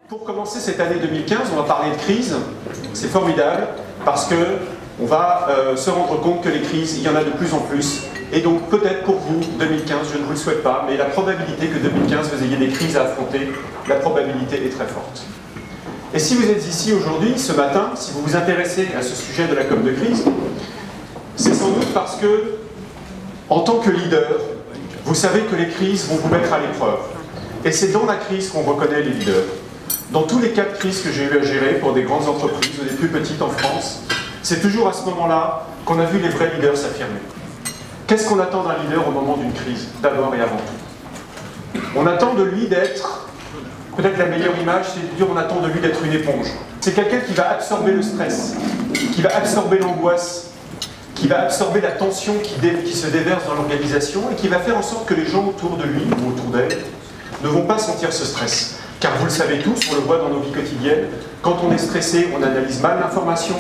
Pour commencer cette année 2015, on va parler de crise. C'est formidable parce que on va se rendre compte que les crises, il y en a de plus en plus. Et donc peut-être pour vous, 2015, je ne vous le souhaite pas, mais la probabilité que 2015 vous ayez des crises à affronter, la probabilité est très forte. Et si vous êtes ici aujourd'hui, ce matin, si vous vous intéressez à ce sujet de la com de crise, c'est sans doute parce que, en tant que leader, vous savez que les crises vont vous mettre à l'épreuve. Et c'est dans la crise qu'on reconnaît les leaders. Dans tous les cas de crise que j'ai eu à gérer pour des grandes entreprises ou des plus petites en France, c'est toujours à ce moment-là qu'on a vu les vrais leaders s'affirmer. Qu'est-ce qu'on attend d'un leader au moment d'une crise, d'abord et avant tout? On attend de lui d'être, peut-être la meilleure image, c'est de dire on attend de lui d'être une éponge. C'est quelqu'un qui va absorber le stress, qui va absorber l'angoisse, qui va absorber la tension qui se déverse dans l'organisation et qui va faire en sorte que les gens autour de lui ou autour d'elle ne vont pas sentir ce stress. Car vous le savez tous, on le voit dans nos vies quotidiennes, quand on est stressé, on analyse mal l'information,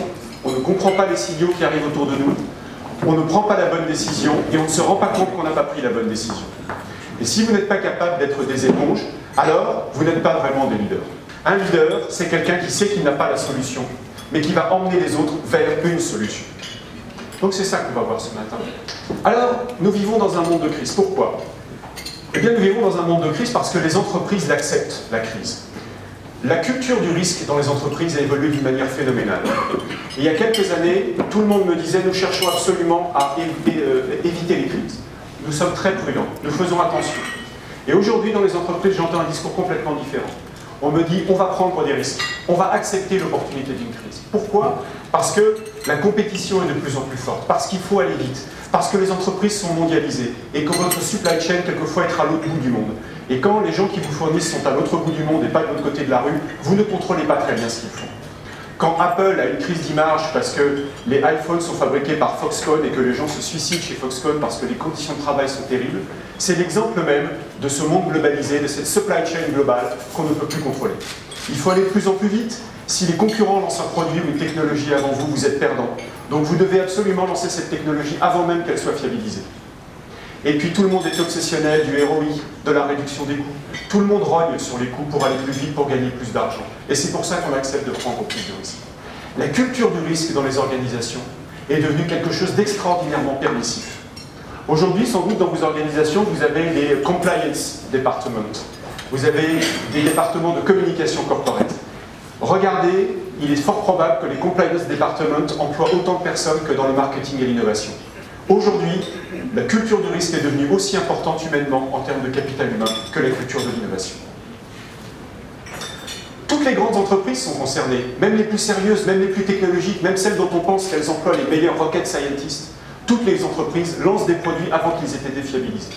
on ne comprend pas les signaux qui arrivent autour de nous, on ne prend pas la bonne décision et on ne se rend pas compte qu'on n'a pas pris la bonne décision. Et si vous n'êtes pas capable d'être des éponges, alors vous n'êtes pas vraiment des leaders. Un leader, c'est quelqu'un qui sait qu'il n'a pas la solution, mais qui va emmener les autres vers une solution. Donc c'est ça qu'on va voir ce matin. Alors, nous vivons dans un monde de crise. Pourquoi ? Eh bien, nous vivons dans un monde de crise parce que les entreprises l'acceptent, la crise. La culture du risque dans les entreprises a évolué d'une manière phénoménale. Il y a quelques années, tout le monde me disait « Nous cherchons absolument à éviter les crises. Nous sommes très prudents, nous faisons attention. » Et aujourd'hui, dans les entreprises, j'entends un discours complètement différent. On me dit « On va prendre des risques, on va accepter l'opportunité d'une crise. » Pourquoi ? Parce que la compétition est de plus en plus forte, parce qu'il faut aller vite, parce que les entreprises sont mondialisées et que votre supply chain, quelquefois, est à l'autre bout du monde. Et quand les gens qui vous fournissent sont à l'autre bout du monde et pas de l'autre côté de la rue, vous ne contrôlez pas très bien ce qu'ils font. Quand Apple a une crise d'image parce que les iPhones sont fabriqués par Foxconn et que les gens se suicident chez Foxconn parce que les conditions de travail sont terribles, c'est l'exemple même de ce monde globalisé, de cette supply chain globale qu'on ne peut plus contrôler. Il faut aller de plus en plus vite. Si les concurrents lancent un produit ou une technologie avant vous, vous êtes perdant. Donc vous devez absolument lancer cette technologie avant même qu'elle soit fiabilisée. Et puis tout le monde est obsessionnel du ROI, de la réduction des coûts. Tout le monde rogne sur les coûts pour aller plus vite, pour gagner plus d'argent. Et c'est pour ça qu'on accepte de prendre plus de risques. La culture du risque dans les organisations est devenue quelque chose d'extraordinairement permissif. Aujourd'hui, sans doute dans vos organisations, vous avez les compliance departments. Vous avez des départements de communication corporate. Regardez, il est fort probable que les compliance departments emploient autant de personnes que dans le marketing et l'innovation. Aujourd'hui, la culture du risque est devenue aussi importante humainement en termes de capital humain que la culture de l'innovation. Toutes les grandes entreprises sont concernées, même les plus sérieuses, même les plus technologiques, même celles dont on pense qu'elles emploient les meilleurs rocket scientists. Toutes les entreprises lancent des produits avant qu'ils aient été défiabilisés.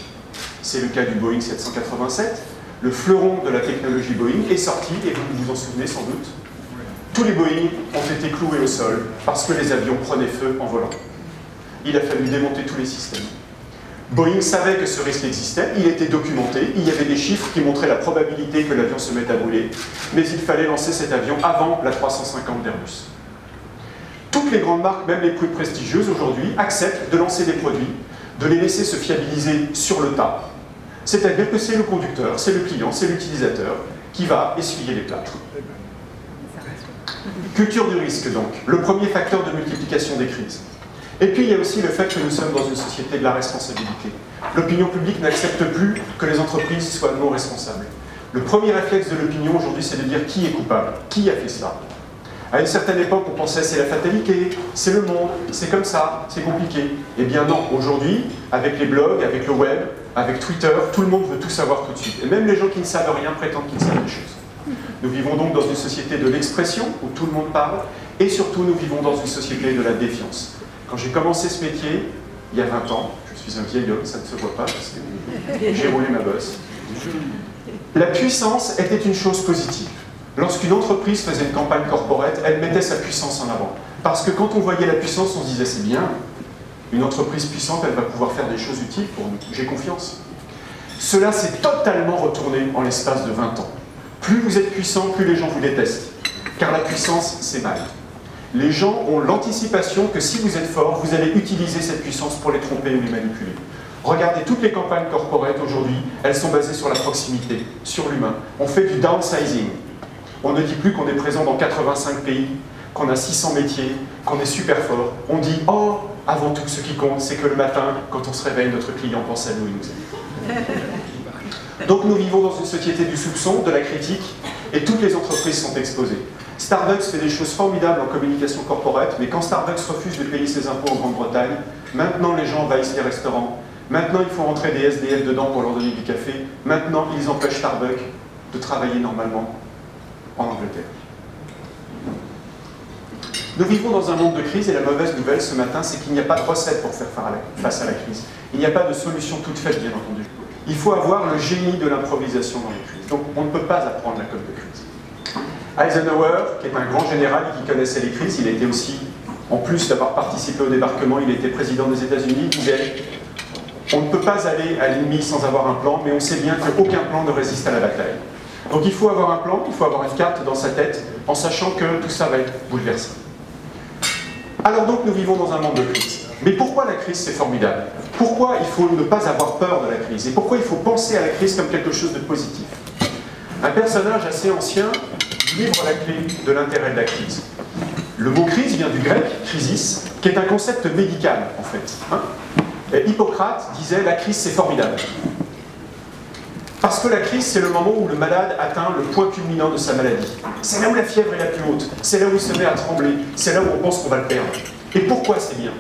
C'est le cas du Boeing 787. Le fleuron de la technologie Boeing est sorti, et vous vous en souvenez sans doute. Tous les Boeing ont été cloués au sol parce que les avions prenaient feu en volant. Il a fallu démonter tous les systèmes. Boeing savait que ce risque existait, il était documenté, il y avait des chiffres qui montraient la probabilité que l'avion se mette à brûler, mais il fallait lancer cet avion avant la 350 d'Airbus. Toutes les grandes marques, même les plus prestigieuses aujourd'hui, acceptent de lancer des produits, de les laisser se fiabiliser sur le tas. C'est-à-dire que c'est le conducteur, c'est le client, c'est l'utilisateur qui va essuyer les plâtres. Culture du risque donc, le premier facteur de multiplication des crises. Et puis il y a aussi le fait que nous sommes dans une société de la responsabilité. L'opinion publique n'accepte plus que les entreprises soient non responsables. Le premier réflexe de l'opinion aujourd'hui, c'est de dire qui est coupable, qui a fait ça. À une certaine époque, on pensait c'est la fatalité, c'est le monde, c'est comme ça, c'est compliqué. Eh bien non, aujourd'hui, avec les blogs, avec le web, avec Twitter, tout le monde veut tout savoir tout de suite. Et même les gens qui ne savent rien prétendent qu'ils savent des choses. Nous vivons donc dans une société de l'expression, où tout le monde parle, et surtout nous vivons dans une société de la défiance. Quand j'ai commencé ce métier, il y a 20 ans, je suis un vieil homme, ça ne se voit pas, parce que j'ai roulé ma bosse, la puissance était une chose positive. Lorsqu'une entreprise faisait une campagne corporate, elle mettait sa puissance en avant. Parce que quand on voyait la puissance, on se disait c'est bien, une entreprise puissante, elle va pouvoir faire des choses utiles pour nous, j'ai confiance. Cela s'est totalement retourné en l'espace de 20 ans. Plus vous êtes puissant, plus les gens vous détestent. Car la puissance, c'est mal. Les gens ont l'anticipation que si vous êtes fort, vous allez utiliser cette puissance pour les tromper ou les manipuler. Regardez toutes les campagnes corporate aujourd'hui, elles sont basées sur la proximité, sur l'humain. On fait du downsizing. On ne dit plus qu'on est présent dans 85 pays, qu'on a 600 métiers, qu'on est super fort. On dit « Oh, avant tout, ce qui compte, c'est que le matin, quand on se réveille, notre client pense à nous et nous aime. » Donc nous vivons dans une société du soupçon, de la critique, et toutes les entreprises sont exposées. Starbucks fait des choses formidables en communication corporate, mais quand Starbucks refuse de payer ses impôts en Grande-Bretagne, maintenant les gens envahissent les restaurants, maintenant il faut rentrer des SDF dedans pour leur donner du café, maintenant ils empêchent Starbucks de travailler normalement en Angleterre. Nous vivons dans un monde de crise et la mauvaise nouvelle ce matin, c'est qu'il n'y a pas de recette pour faire face à la crise. Il n'y a pas de solution toute faite, bien entendu. Il faut avoir le génie de l'improvisation dans les crises. Donc on ne peut pas apprendre la com de crise. Eisenhower, qui est un grand général et qui connaissait les crises, il était aussi, en plus d'avoir participé au débarquement, il était président des États-Unis, il disait « On ne peut pas aller à l'ennemi sans avoir un plan, mais on sait bien qu'aucun plan ne résiste à la bataille. » Donc il faut avoir un plan, il faut avoir une carte dans sa tête, en sachant que tout ça va être bouleversé. Alors donc nous vivons dans un monde de crise. Mais pourquoi la crise c'est formidable? Pourquoi il faut ne pas avoir peur de la crise? Et pourquoi il faut penser à la crise comme quelque chose de positif? Un personnage assez ancien livre la clé de l'intérêt de la crise. Le mot crise vient du grec crisis, qui est un concept médical en fait. Et Hippocrate disait la crise c'est formidable. Parce que la crise c'est le moment où le malade atteint le point culminant de sa maladie. C'est là où la fièvre est la plus haute, c'est là où il se met à trembler, c'est là où on pense qu'on va le perdre. Et pourquoi c'est bien?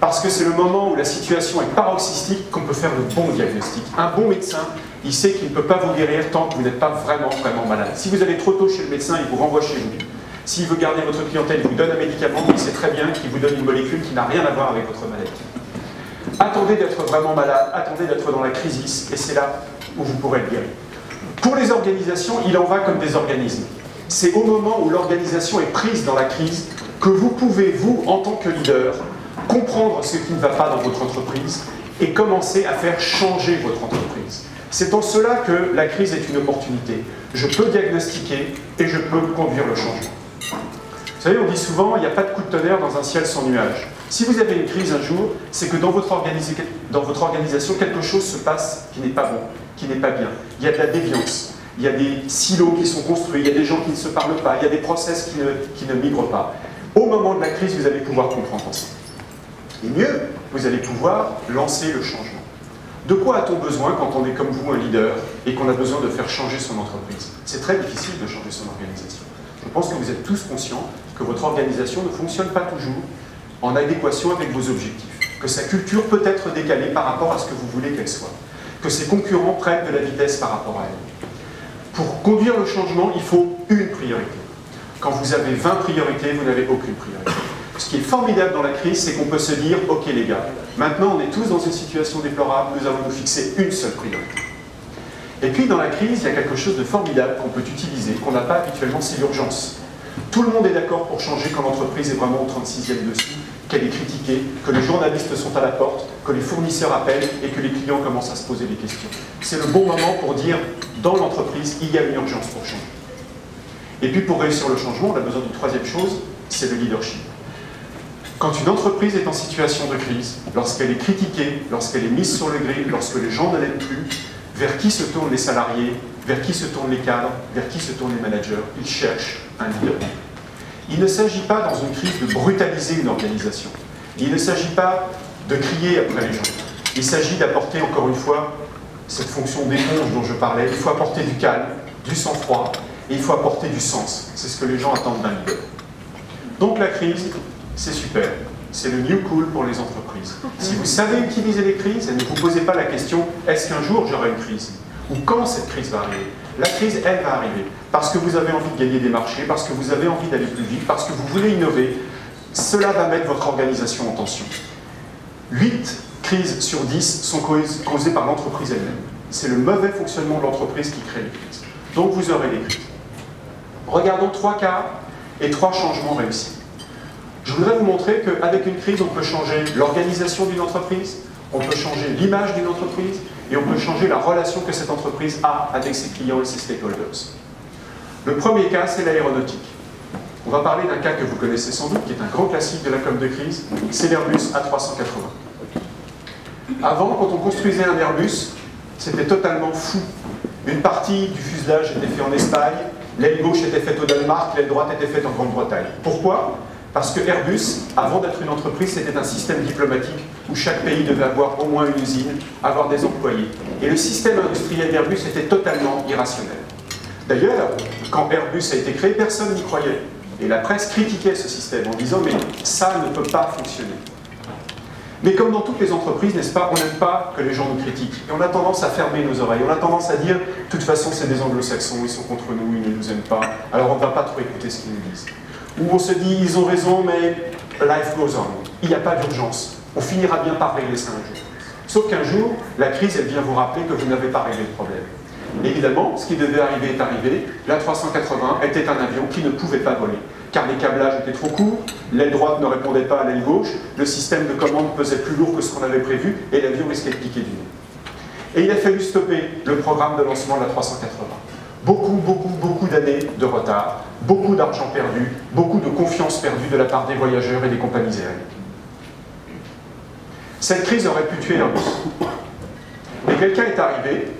Parce que c'est le moment où la situation est paroxystique qu'on peut faire le bon diagnostic. Un bon médecin, il sait qu'il ne peut pas vous guérir tant que vous n'êtes pas vraiment malade. Si vous allez trop tôt chez le médecin, il vous renvoie chez vous. S'il veut garder votre clientèle, il vous donne un médicament, il sait très bien qu'il vous donne une molécule qui n'a rien à voir avec votre maladie. Attendez d'être vraiment malade, attendez d'être dans la crise, et c'est là où vous pourrez être guéri. Pour les organisations, il en va comme des organismes. C'est au moment où l'organisation est prise dans la crise que vous pouvez, vous, en tant que leader, comprendre ce qui ne va pas dans votre entreprise et commencer à faire changer votre entreprise. C'est en cela que la crise est une opportunité. Je peux diagnostiquer et je peux conduire le changement. Vous savez, on dit souvent, il n'y a pas de coup de tonnerre dans un ciel sans nuages. Si vous avez une crise un jour, c'est que dans votre organisation, quelque chose se passe qui n'est pas bon, qui n'est pas bien. Il y a de la déviance, il y a des silos qui sont construits, il y a des gens qui ne se parlent pas, il y a des process qui ne migrent pas. Au moment de la crise, vous allez pouvoir comprendre ça. Et mieux, vous allez pouvoir lancer le changement. De quoi a-t-on besoin quand on est comme vous un leader et qu'on a besoin de faire changer son entreprise? C'est très difficile de changer son organisation. Je pense que vous êtes tous conscients que votre organisation ne fonctionne pas toujours en adéquation avec vos objectifs, que sa culture peut être décalée par rapport à ce que vous voulez qu'elle soit, que ses concurrents prennent de la vitesse par rapport à elle. Pour conduire le changement, il faut une priorité. Quand vous avez 20 priorités, vous n'avez aucune priorité. Ce qui est formidable dans la crise, c'est qu'on peut se dire « Ok les gars, maintenant on est tous dans une situation déplorable, nous allons nous fixer une seule priorité. » Et puis dans la crise, il y a quelque chose de formidable qu'on peut utiliser, qu'on n'a pas habituellement, c'est l'urgence. Tout le monde est d'accord pour changer quand l'entreprise est vraiment au 36e dessus, qu'elle est critiquée, que les journalistes sont à la porte, que les fournisseurs appellent et que les clients commencent à se poser des questions. C'est le bon moment pour dire « Dans l'entreprise, il y a une urgence pour changer. » Et puis pour réussir le changement, on a besoin d'une troisième chose, c'est le leadership. Quand une entreprise est en situation de crise, lorsqu'elle est critiquée, lorsqu'elle est mise sur le grill, lorsque les gens ne l'aiment plus, vers qui se tournent les salariés, vers qui se tournent les cadres, vers qui se tournent les managers? Ils cherchent un leader. Il ne s'agit pas dans une crise de brutaliser une organisation. Il ne s'agit pas de crier après les gens. Il s'agit d'apporter, encore une fois, cette fonction d'éponge dont je parlais. Il faut apporter du calme, du sang-froid, et il faut apporter du sens. C'est ce que les gens attendent d'un leader. Donc la crise, c'est super. C'est le new cool pour les entreprises. Si vous savez utiliser les crises, et ne vous posez pas la question « est-ce qu'un jour j'aurai une crise ?» ou « quand cette crise va arriver ?» La crise, elle va arriver. Parce que vous avez envie de gagner des marchés, parce que vous avez envie d'aller plus vite, parce que vous voulez innover. Cela va mettre votre organisation en tension. 8 crises sur 10 sont causées par l'entreprise elle-même. C'est le mauvais fonctionnement de l'entreprise qui crée les crises. Donc vous aurez des crises. Regardons 3 cas et 3 changements réussis. Je voudrais vous montrer qu'avec une crise, on peut changer l'organisation d'une entreprise, on peut changer l'image d'une entreprise et on peut changer la relation que cette entreprise a avec ses clients et ses stakeholders. Le premier cas, c'est l'aéronautique. On va parler d'un cas que vous connaissez sans doute, qui est un grand classique de la com de crise, c'est l'Airbus A380. Avant, quand on construisait un Airbus, c'était totalement fou. Une partie du fuselage était fait en Espagne, L'aile gauche était faite au Danemark, l'aile droite était faite en Grande-Bretagne. Pourquoi? Parce que Airbus, avant d'être une entreprise, c'était un système diplomatique où chaque pays devait avoir au moins une usine, avoir des employés. Et le système industriel d'Airbus était totalement irrationnel. D'ailleurs, quand Airbus a été créé, personne n'y croyait. Et la presse critiquait ce système en disant « mais ça ne peut pas fonctionner ». Mais comme dans toutes les entreprises, n'est-ce pas, on n'aime pas que les gens nous critiquent. Et on a tendance à fermer nos oreilles, on a tendance à dire « de toute façon, c'est des anglo-saxons, ils sont contre nous, ils ne nous aiment pas, alors on ne va pas trop écouter ce qu'ils nous disent ». Ou on se dit « ils ont raison, mais life goes on, il n'y a pas d'urgence, on finira bien par régler ça un jour ». Sauf qu'un jour, la crise, elle vient vous rappeler que vous n'avez pas réglé le problème. Évidemment, ce qui devait arriver est arrivé. L'A380 était un avion qui ne pouvait pas voler, car les câblages étaient trop courts, l'aile droite ne répondait pas à l'aile gauche, le système de commande pesait plus lourd que ce qu'on avait prévu, et l'avion risquait de piquer du nez. Et il a fallu stopper le programme de lancement de l'A380. Beaucoup d'années de retard, beaucoup d'argent perdu, beaucoup de confiance perdue de la part des voyageurs et des compagnies aériennes. Cette crise aurait pu tuer Airbus. Mais quelqu'un est arrivé,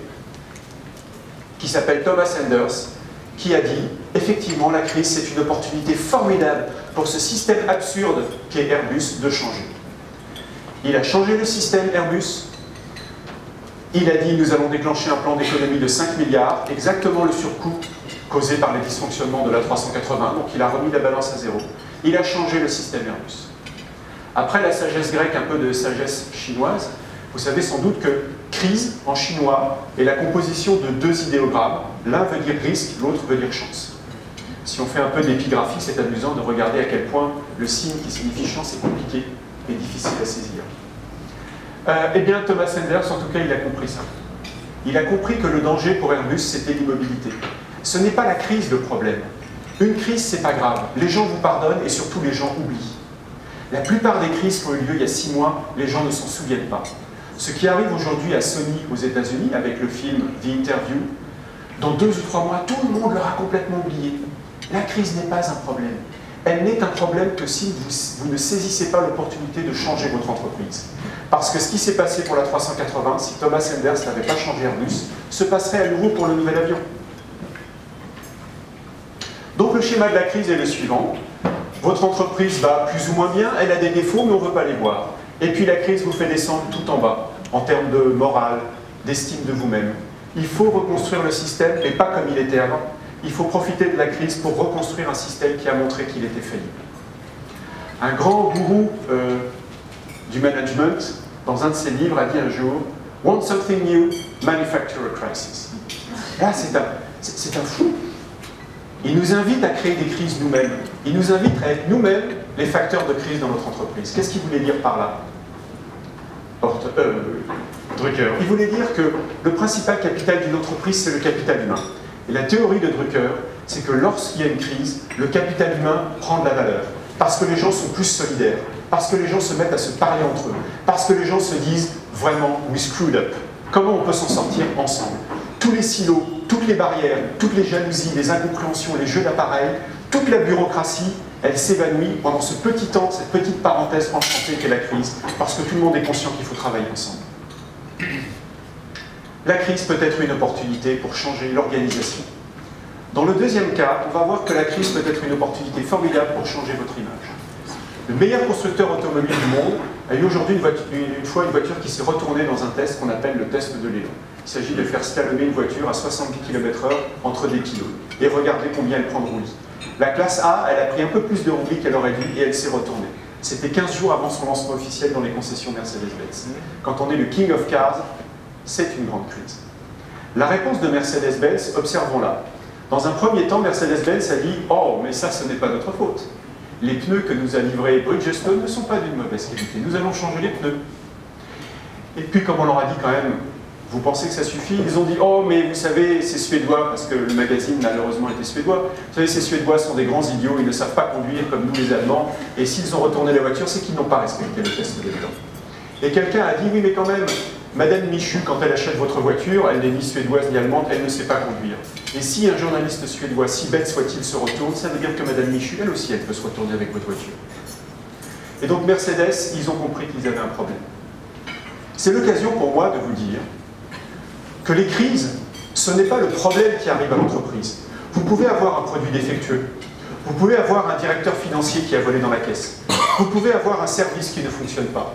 qui s'appelle Thomas Enders, qui a dit « Effectivement, la crise, c'est une opportunité formidable pour ce système absurde qu'est Airbus de changer. » Il a changé le système Airbus. Il a dit « Nous allons déclencher un plan d'économie de 5 milliards, exactement le surcoût causé par les dysfonctionnements de l'A380. » Donc il a remis la balance à zéro. Il a changé le système Airbus. Après la sagesse grecque, un peu de sagesse chinoise, vous savez sans doute que crise, en chinois, est la composition de deux idéogrammes. L'un veut dire risque, l'autre veut dire chance. Si on fait un peu d'épigraphie, c'est amusant de regarder à quel point le signe qui signifie chance est compliqué et difficile à saisir. Eh bien, Thomas Enders, en tout cas, il a compris ça. Il a compris que le danger pour Airbus, c'était l'immobilité. Ce n'est pas la crise le problème. Une crise, c'est pas grave. Les gens vous pardonnent et surtout les gens oublient. La plupart des crises qui ont eu lieu il y a 6 mois, les gens ne s'en souviennent pas. Ce qui arrive aujourd'hui à Sony aux États-Unis avec le film The Interview, dans 2 ou 3 mois, tout le monde l'aura complètement oublié. La crise n'est pas un problème. Elle n'est un problème que si vous ne saisissez pas l'opportunité de changer votre entreprise. Parce que ce qui s'est passé pour la 380, si Thomas Enders n'avait pas changé Airbus, se passerait à nouveau pour le nouvel avion. Donc le schéma de la crise est le suivant. Votre entreprise va plus ou moins bien, elle a des défauts, mais on ne veut pas les voir. Et puis la crise vous fait descendre tout en bas, en termes de morale, d'estime de vous-même. Il faut reconstruire le système, et pas comme il était avant. Il faut profiter de la crise pour reconstruire un système qui a montré qu'il était faillible. Un grand gourou du management, dans un de ses livres, a dit un jour « Want something new, manufacture a crisis ». Là, c'est un fou. Il nous invite à créer des crises nous-mêmes. Il nous invite à être nous-mêmes les facteurs de crise dans notre entreprise. Qu'est-ce qu'il voulait dire par là? Drucker. Il voulait dire que le principal capital d'une entreprise, c'est le capital humain. Et la théorie de Drucker, c'est que lorsqu'il y a une crise, le capital humain prend de la valeur. Parce que les gens sont plus solidaires. Parce que les gens se mettent à se parler entre eux. Parce que les gens se disent vraiment « we screwed up ». Comment on peut s'en sortir ensemble? Tous les silos, toutes les barrières, toutes les jalousies, les incompréhensions, les jeux d'appareil, toute la bureaucratie, elle s'évanouit pendant ce petit temps, cette petite parenthèse enchantée qu'est la crise, parce que tout le monde est conscient qu'il faut travailler ensemble. La crise peut être une opportunité pour changer l'organisation. Dans le deuxième cas, on va voir que la crise peut être une opportunité formidable pour changer votre image. Le meilleur constructeur automobile du monde a eu aujourd'hui une fois une voiture qui s'est retournée dans un test qu'on appelle le test de l'élan. Il s'agit de faire slalomer une voiture à 70 km/h entre des pylônes et regarder combien elle prend de roulis. La classe A, elle a pris un peu plus de roulis qu'elle aurait dû et elle s'est retournée. C'était 15 jours avant son lancement officiel dans les concessions Mercedes-Benz. Quand on est le King of Cars, c'est une grande crise. La réponse de Mercedes-Benz, observons-la. Dans un premier temps, Mercedes-Benz a dit « Oh, mais ça, ce n'est pas notre faute. Les pneus que nous a livrés Bridgestone ne sont pas d'une mauvaise qualité. Nous allons changer les pneus. » Et puis, comme on leur a dit quand même, vous pensez que ça suffit? Ils ont dit « Oh, mais vous savez, c'est suédois, parce que le magazine malheureusement était suédois. Vous savez, ces Suédois sont des grands idiots, ils ne savent pas conduire comme nous les Allemands, et s'ils ont retourné la voiture, c'est qu'ils n'ont pas respecté le test de l'élan. » Et quelqu'un a dit « Oui, mais quand même, Madame Michu, quand elle achète votre voiture, elle n'est ni suédoise ni allemande, elle ne sait pas conduire. Et si un journaliste suédois, si bête soit-il, se retourne, ça veut dire que Madame Michu, elle aussi, elle peut se retourner avec votre voiture. » Et donc Mercedes, ils ont compris qu'ils avaient un problème. C'est l'occasion pour moi de vous dire que les crises, ce n'est pas le problème qui arrive à l'entreprise. Vous pouvez avoir un produit défectueux. Vous pouvez avoir un directeur financier qui a volé dans la caisse. Vous pouvez avoir un service qui ne fonctionne pas.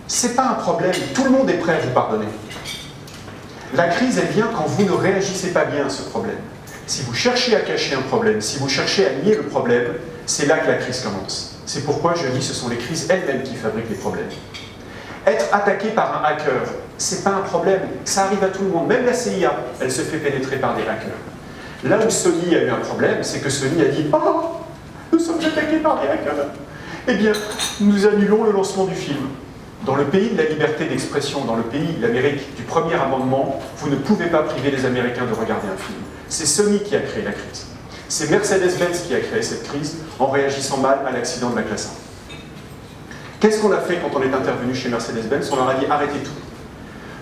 Ce n'est pas un problème. Tout le monde est prêt à vous pardonner. La crise, elle vient quand vous ne réagissez pas bien à ce problème. Si vous cherchez à cacher un problème, si vous cherchez à nier le problème, c'est là que la crise commence. C'est pourquoi je dis que ce sont les crises elles-mêmes qui fabriquent les problèmes. Être attaqué par un hacker, c'est pas un problème. Ça arrive à tout le monde. Même la CIA, elle se fait pénétrer par des hackers. Là où Sony a eu un problème, c'est que Sony a dit « Oh, nous sommes attaqués par des hackers !» Eh bien, nous annulons le lancement du film. Dans le pays de la liberté d'expression, dans le pays, l'Amérique, du premier amendement, vous ne pouvez pas priver les Américains de regarder un film. C'est Sony qui a créé la crise. C'est Mercedes-Benz qui a créé cette crise en réagissant mal à l'accident de la classe 1. Qu'est-ce qu'on a fait quand on est intervenu chez Mercedes-Benz? On leur a dit « Arrêtez tout ».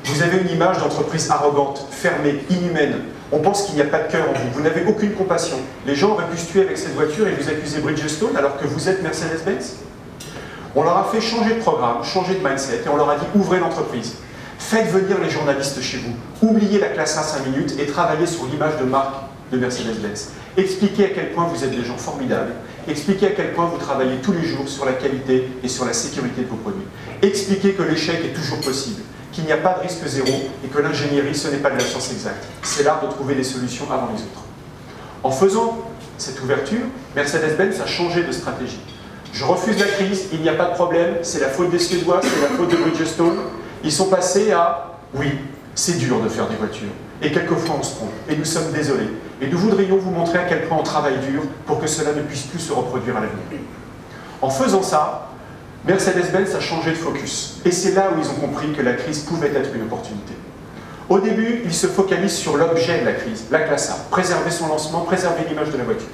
Vous avez une image d'entreprise arrogante, fermée, inhumaine. On pense qu'il n'y a pas de cœur en vous. Vous n'avez aucune compassion. Les gens auraient pu se tuer avec cette voiture et vous accuser Bridgestone alors que vous êtes Mercedes-Benz. On leur a fait changer de programme, changer de mindset et on leur a dit ouvrez l'entreprise. Faites venir les journalistes chez vous. Oubliez la classe 1 5 minutes et travaillez sur l'image de marque de Mercedes-Benz. Expliquez à quel point vous êtes des gens formidables. Expliquez à quel point vous travaillez tous les jours sur la qualité et sur la sécurité de vos produits. Expliquez que l'échec est toujours possible, qu'il n'y a pas de risque zéro et que l'ingénierie, ce n'est pas de la science exacte. C'est l'art de trouver des solutions avant les autres. En faisant cette ouverture, Mercedes-Benz a changé de stratégie. Je refuse la crise, il n'y a pas de problème, c'est la faute des Suédois, c'est la faute de Bridgestone. Ils sont passés à « oui, c'est dur de faire des voitures, et quelquefois on se trompe, et nous sommes désolés. Et nous voudrions vous montrer à quel point on travaille dur pour que cela ne puisse plus se reproduire à l'avenir. » En faisant ça, Mercedes-Benz a changé de focus. Et c'est là où ils ont compris que la crise pouvait être une opportunité. Au début, ils se focalisent sur l'objet de la crise, la classe A, préserver son lancement, préserver l'image de la voiture.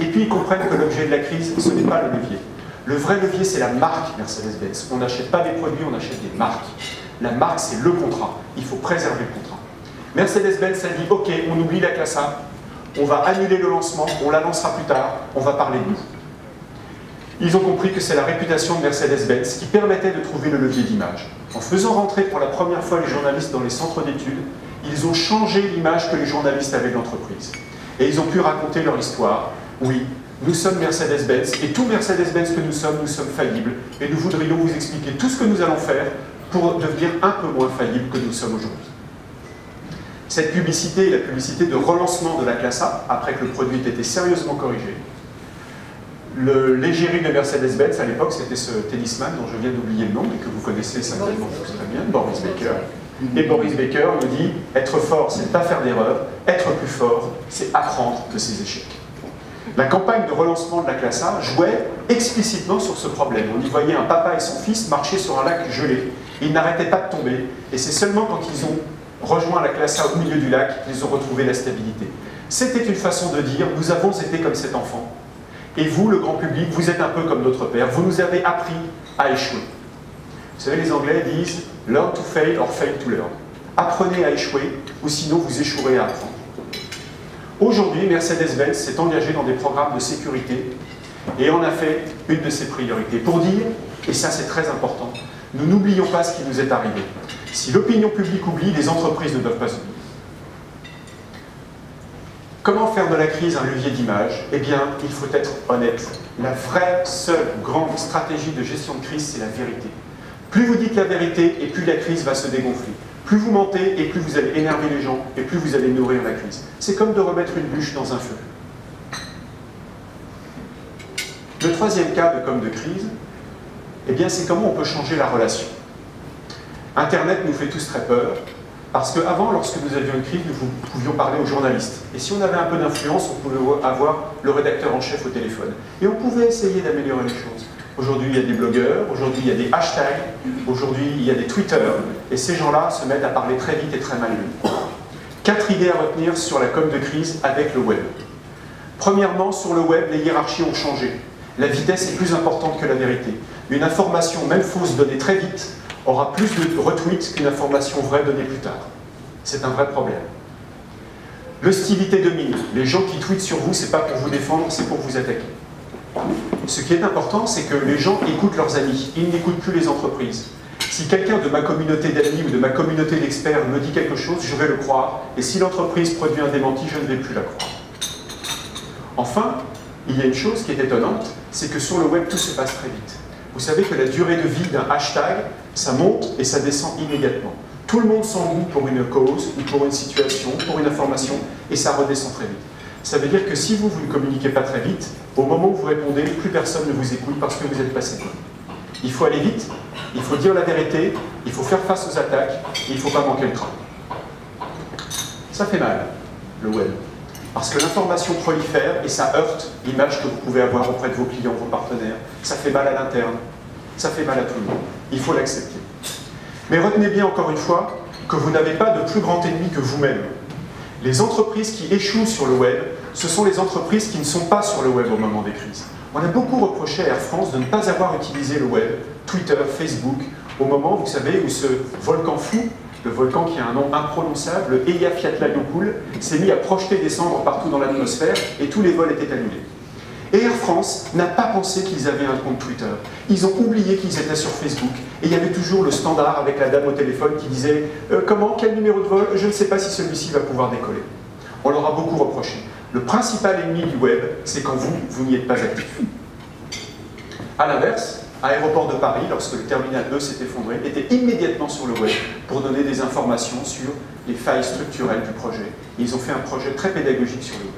Et puis ils comprennent que l'objet de la crise, ce n'est pas le levier. Le vrai levier, c'est la marque Mercedes-Benz. On n'achète pas des produits, on achète des marques. La marque, c'est le contrat. Il faut préserver le contrat. Mercedes-Benz a dit, ok, on oublie la classe A, on va annuler le lancement, on l'annoncera plus tard, on va parler de nous. Ils ont compris que c'est la réputation de Mercedes-Benz qui permettait de trouver le levier d'image. En faisant rentrer pour la première fois les journalistes dans les centres d'études, ils ont changé l'image que les journalistes avaient de l'entreprise. Et ils ont pu raconter leur histoire. Oui, nous sommes Mercedes-Benz, et tout Mercedes-Benz que nous sommes faillibles, et nous voudrions vous expliquer tout ce que nous allons faire pour devenir un peu moins faillibles que nous sommes aujourd'hui. Cette publicité est la publicité de relancement de la classe A, après que le produit ait été sérieusement corrigé. L'égérie de Mercedes-Benz, à l'époque, c'était ce tennisman dont je viens d'oublier le nom, et que vous connaissez certainement tous très bien, Boris Becker. Et Boris Becker nous dit, être fort, c'est ne pas faire d'erreur, être plus fort, c'est apprendre de ses échecs. La campagne de relancement de la classe A jouait explicitement sur ce problème. On y voyait un papa et son fils marcher sur un lac gelé. Ils n'arrêtaient pas de tomber, et c'est seulement quand ils ont rejoint la classe A au milieu du lac qu'ils ont retrouvé la stabilité. C'était une façon de dire, nous avons été comme cet enfant, et vous, le grand public, vous êtes un peu comme notre père, vous nous avez appris à échouer. Vous savez, les Anglais disent « learn to fail or fail to learn ». Apprenez à échouer, ou sinon vous échouerez à apprendre. Aujourd'hui, Mercedes-Benz s'est engagé dans des programmes de sécurité et en a fait une de ses priorités. Pour dire, et ça c'est très important, nous n'oublions pas ce qui nous est arrivé. Si l'opinion publique oublie, les entreprises ne doivent pas oublier. Comment faire de la crise un levier d'image? Eh bien, il faut être honnête. La vraie, seule, grande stratégie de gestion de crise, c'est la vérité. Plus vous dites la vérité, et plus la crise va se dégonfler. Plus vous mentez, et plus vous allez énerver les gens, et plus vous allez nourrir la crise. C'est comme de remettre une bûche dans un feu. Le troisième cas de comme de crise, eh bien, c'est comment on peut changer la relation. Internet nous fait tous très peur, parce qu'avant, lorsque nous avions une crise, nous pouvions parler aux journalistes. Et si on avait un peu d'influence, on pouvait avoir le rédacteur en chef au téléphone. Et on pouvait essayer d'améliorer les choses. Aujourd'hui, il y a des blogueurs, aujourd'hui, il y a des hashtags, aujourd'hui, il y a des Twitter, et ces gens-là se mettent à parler très vite et très mal lu. 4 idées à retenir sur la com de crise avec le web. Premièrement, sur le web, les hiérarchies ont changé. La vitesse est plus importante que la vérité. Une information, même fausse, donnée très vite, aura plus de retweets qu'une information vraie donnée plus tard. C'est un vrai problème. L'hostilité domine. Les gens qui tweetent sur vous, c'est pas pour vous défendre, c'est pour vous attaquer. Ce qui est important, c'est que les gens écoutent leurs amis. Ils n'écoutent plus les entreprises. Si quelqu'un de ma communauté d'amis ou de ma communauté d'experts me dit quelque chose, je vais le croire, et si l'entreprise produit un démenti, je ne vais plus la croire. Enfin, il y a une chose qui est étonnante, c'est que sur le web, tout se passe très vite. Vous savez que la durée de vie d'un hashtag, ça monte et ça descend immédiatement. Tout le monde s'engouille pour une cause, ou pour une situation, pour une information, et ça redescend très vite. Ça veut dire que si vous ne communiquez pas très vite, au moment où vous répondez, plus personne ne vous écoute parce que vous êtes passé loin. Il faut aller vite, il faut dire la vérité, il faut faire face aux attaques, et il ne faut pas manquer le train. Ça fait mal, le web. Parce que l'information prolifère et ça heurte l'image que vous pouvez avoir auprès de vos clients, vos partenaires. Ça fait mal à l'interne, ça fait mal à tout le monde. Il faut l'accepter. Mais retenez bien encore une fois que vous n'avez pas de plus grand ennemi que vous-même. Les entreprises qui échouent sur le web, ce sont les entreprises qui ne sont pas sur le web au moment des crises. On a beaucoup reproché à Air France de ne pas avoir utilisé le web, Twitter, Facebook, au moment, vous savez, où ce volcan fou, le volcan qui a un nom imprononçable, le Eyjafjallajökull, s'est mis à projeter des cendres partout dans l'atmosphère et tous les vols étaient annulés. Et Air France n'a pas pensé qu'ils avaient un compte Twitter. Ils ont oublié qu'ils étaient sur Facebook. Et il y avait toujours le standard avec la dame au téléphone qui disait « Comment? Quel numéro de vol? Je ne sais pas si celui-ci va pouvoir décoller. » On leur a beaucoup reproché. Le principal ennemi du web, c'est quand vous n'y êtes pas actif. A l'inverse, Aéroport de Paris, lorsque le terminal E s'est effondré, était immédiatement sur le web pour donner des informations sur les failles structurelles du projet. Et ils ont fait un projet très pédagogique sur le web.